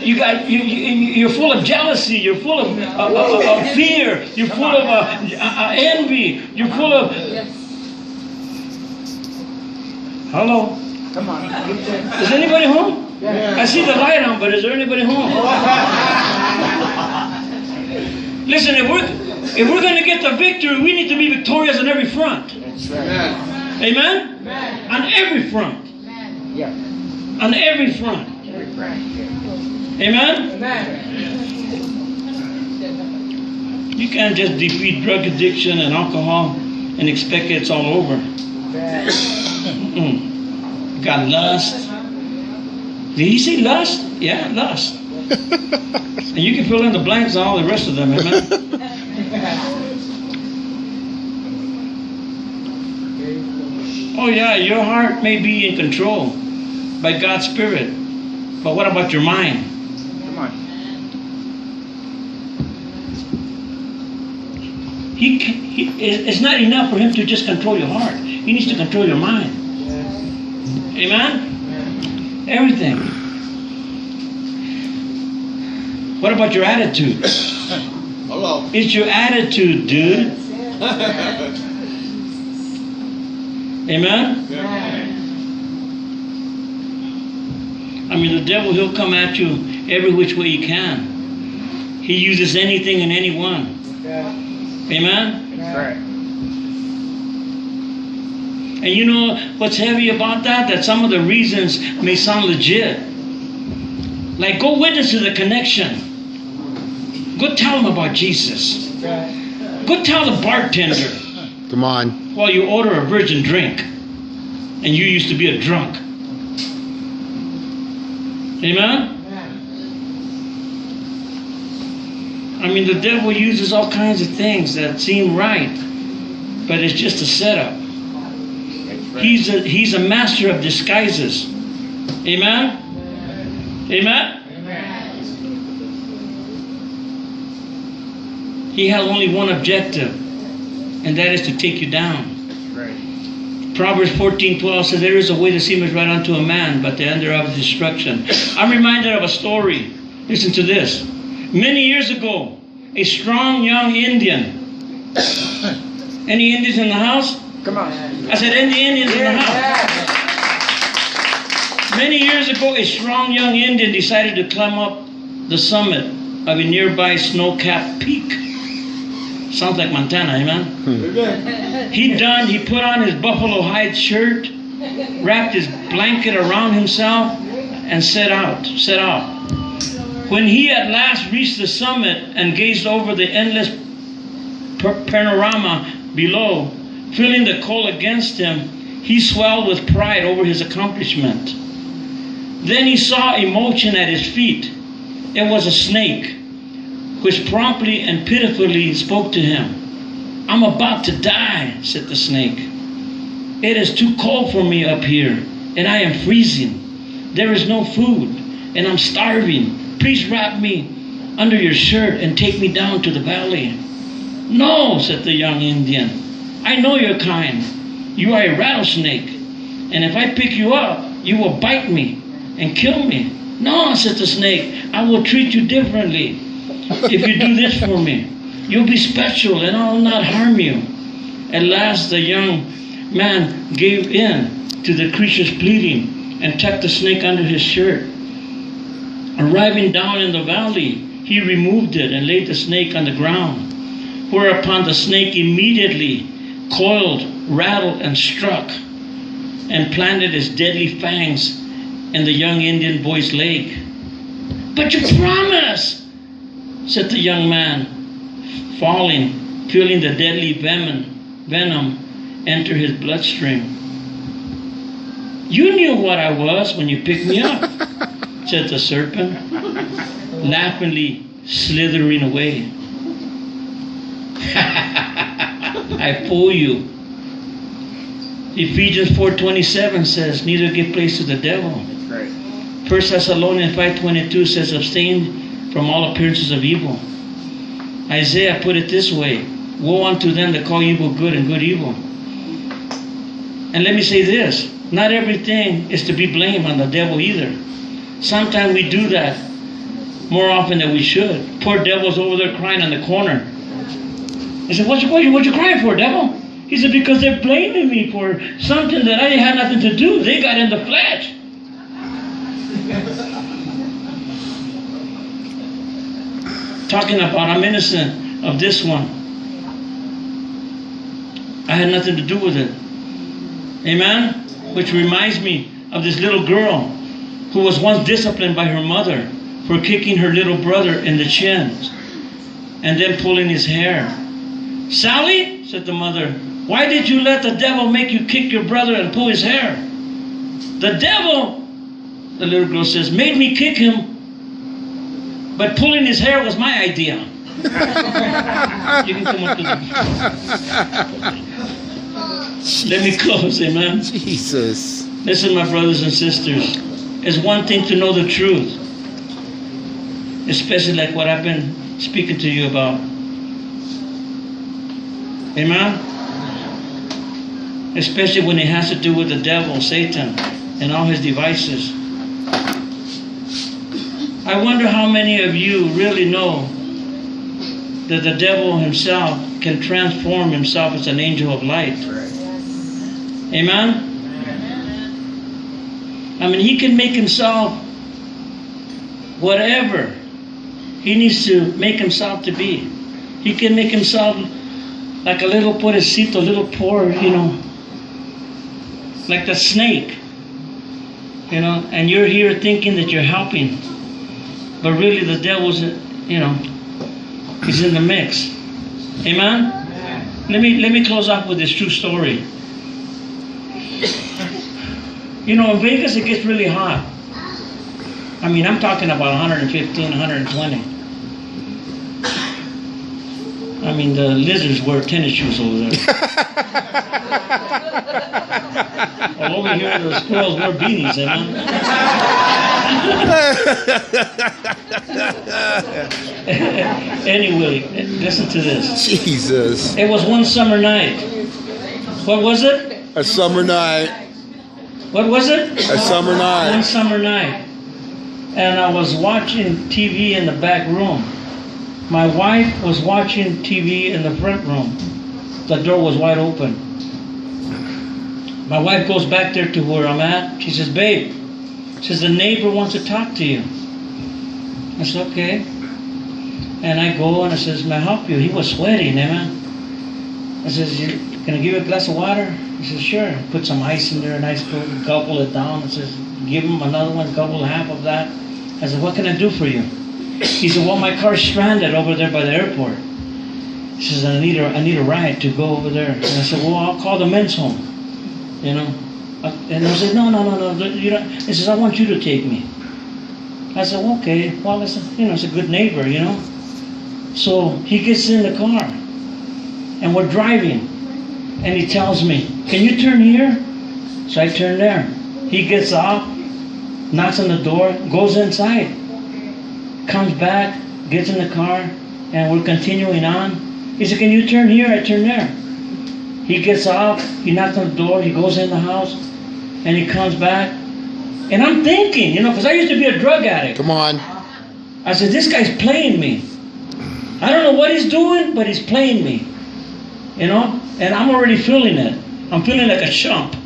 You're full of jealousy. You're full of fear. You're full of envy. You're full of. Hello. Come on. Is anybody home? Yeah. I see the light on, but is there anybody home? Listen, if we're going to get the victory, we need to be victorious on every front. That's right. Amen? Amen. On every front. Yeah. On every front. Every friend. Amen? Amen. You can't just defeat drug addiction and alcohol and expect it's all over. Got lust. Did he say lust? Yeah, lust. And you can fill in the blanks on all the rest of them, amen? Oh yeah, your heart may be in control by God's Spirit. But what about your mind? Come on. It's not enough for him to just control your heart. He needs to control your mind. Amen? Everything. What about your attitude? Hello. It's your attitude, dude. Amen? I mean, the devil, he'll come at you every which way he can. He uses anything and anyone. Amen? That's right. And you know what's heavy about that? That some of the reasons may sound legit. Like, go witness to the connection. Go tell them about Jesus. Go tell the bartender. Come on. While you order a virgin drink. And you used to be a drunk. Amen? I mean, the devil uses all kinds of things that seem right. But it's just a setup. He's a master of disguises. Amen? Amen? He has only one objective, and that is to take you down. Proverbs 14:12 says, there is a way that seemeth right unto a man, but the end thereof is destruction. I'm reminded of a story. Listen to this. Many years ago, a strong young Indian. Any Indians in the house? Come on. I said, any Indians in the house? Many years ago, a strong young Indian decided to climb up the summit of a nearby snow-capped peak. Sounds like Montana, amen? He put on his buffalo hide shirt, wrapped his blanket around himself, and set out. When he at last reached the summit and gazed over the endless panorama below, feeling the cold against him, he swelled with pride over his accomplishment. Then he saw a motion at his feet. It was a snake, which promptly and pitifully spoke to him. I'm about to die, said the snake. It is too cold for me up here, and I am freezing. There is no food, and I'm starving. Please wrap me under your shirt and take me down to the valley. No, said the young Indian. I know your kind. You are a rattlesnake, and if I pick you up, you will bite me and kill me. No, said the snake, I will treat you differently if you do this for me. You'll be special and I will not harm you. At last the young man gave in to the creature's pleading and tucked the snake under his shirt. Arriving down in the valley, he removed it and laid the snake on the ground, whereupon the snake immediately coiled, rattled, and struck, and planted his deadly fangs in the young Indian boy's leg. But you promised, said the young man, falling, feeling the deadly venom enter his bloodstream. You knew what I was when you picked me up, said the serpent, laughingly slithering away. I fool you. Ephesians 4:27 says, neither give place to the devil. That's right. 1 Thessalonians 5:22 says, abstain from all appearances of evil. Isaiah put it this way, woe unto them that call evil good and good evil. And let me say this, not everything is to be blamed on the devil either. Sometimes we do that more often than we should. Poor devil's over there crying on the corner. I said, what you crying for, devil? He said, because they're blaming me for something that I had nothing to do. They got in the flesh. Talking about, I'm innocent of this one. I had nothing to do with it. Amen? Which reminds me of this little girl who was once disciplined by her mother for kicking her little brother in the chins and then pulling his hair. Sally, said the mother, why did you let the devil make you kick your brother and pull his hair? The devil, the little girl says, made me kick him, but pulling his hair was my idea. You can come up to the... Let me close, amen? Jesus. Listen, my brothers and sisters. It's one thing to know the truth, especially like what I've been speaking to you about. Amen? Especially when it has to do with the devil, Satan, and all his devices. I wonder how many of you really know that the devil himself can transform himself as an angel of light. Amen? I mean, he can make himself whatever he needs to make himself to be. He can make himself like a little pobrecito, little poor, like the snake, and you're here thinking that you're helping, but really the devil's, he's in the mix. Amen? Let me close off with this true story. In Vegas it gets really hot. I mean, I'm talking about 115, 120. I mean, the lizards wear tennis shoes over there. Well, over here, the squirrels wear beanies, amen? Anyway, listen to this. Jesus. It was one summer night. What was it? A summer night. What was it? A summer night. One summer night. And I was watching TV in the back room. My wife was watching TV in the front room. The door was wide open. My wife goes back there to where I'm at. She says, babe, the neighbor wants to talk to you. I said, okay. And I go and I says, may I help you? He was sweating, amen. I says, can I give you a glass of water? He says, sure. Put some ice in there, a nice gulp it down. I says, give him another one, gulp half of that. I said, what can I do for you? He said, well, my car's stranded over there by the airport. He says, I need a ride to go over there. And I said, well, I'll call the men's home. And I said, no. He says, I want you to take me. I said, okay. Well, it's a good neighbor, So he gets in the car, and we're driving. And he tells me, can you turn here? So I turn there. He gets off, knocks on the door, goes inside, comes back, gets in the car, and we're continuing on. He said, can you turn here? I turn there. He gets off, he knocks on the door, he goes in the house, and he comes back. And I'm thinking, because I used to be a drug addict. Come on. I said, this guy's playing me. I don't know what he's doing, but he's playing me. And I'm already feeling it. I'm feeling like a chump.